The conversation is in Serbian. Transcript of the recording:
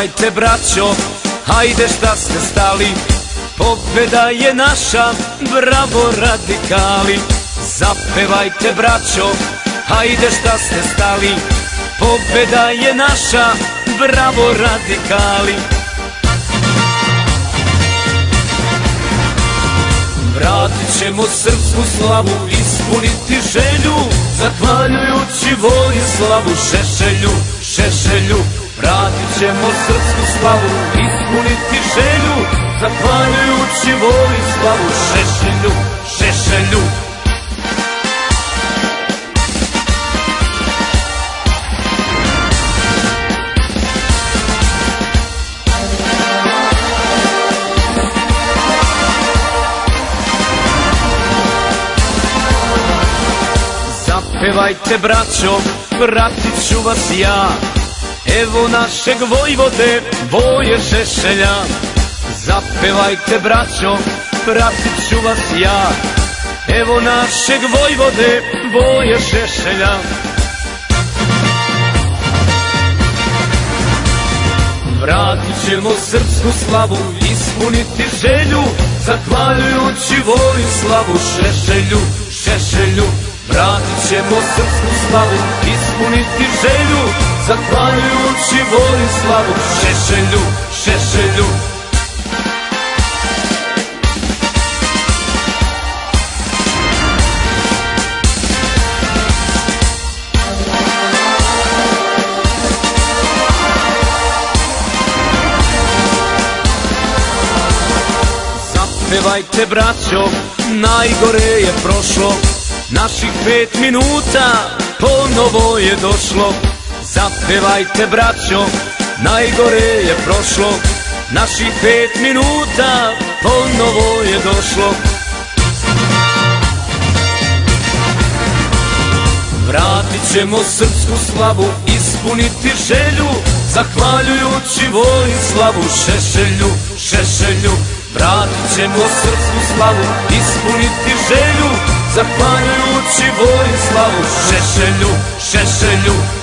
Zapevajte braćo, hajde šta ste stali, pobjeda je naša, bravo radikali. Zapevajte braćo, hajde šta ste stali, pobjeda je naša, bravo radikali. Vratit ćemo srpsku slavu, ispuniti želju, zahvaljujući Vojislavu Šešelju, Šešelju. Vratit ćemo srpsku slavu, ispuniti želju, zahvaljujući Vojislavu Šešelju, Šešelju. Zapevajte braćo, pratit ću vas ja, evo našeg Vojvode, Voje Šešelja. Zapevajte braćo, pratit ću vas ja, evo našeg Vojvode, Voje Šešelja. Vratit ćemo srpsku slavu, ispuniti želju, zahvaljujući Vojislavu Šešelju, Šešelju. Vratit ćemo srpsku slavu, ispuniti želju, zahvaljujući Vojislavu Šešelju, Šešelju. Zapevajte braćo, najgore je prošlo, naših 5 minuta ponovo je došlo. Zapevajte braćo, najgore je prošlo, naših 5 minuta ponovo je došlo. Vratit ćemo srpsku slavu, ispuniti želju, zahvaljujući Vojislavu Šešelju, Šešelju. Vratit ćemo srpsku slavu, ispuniti želju, zahvaljujući Vojislavu Šešelju, Šešelju.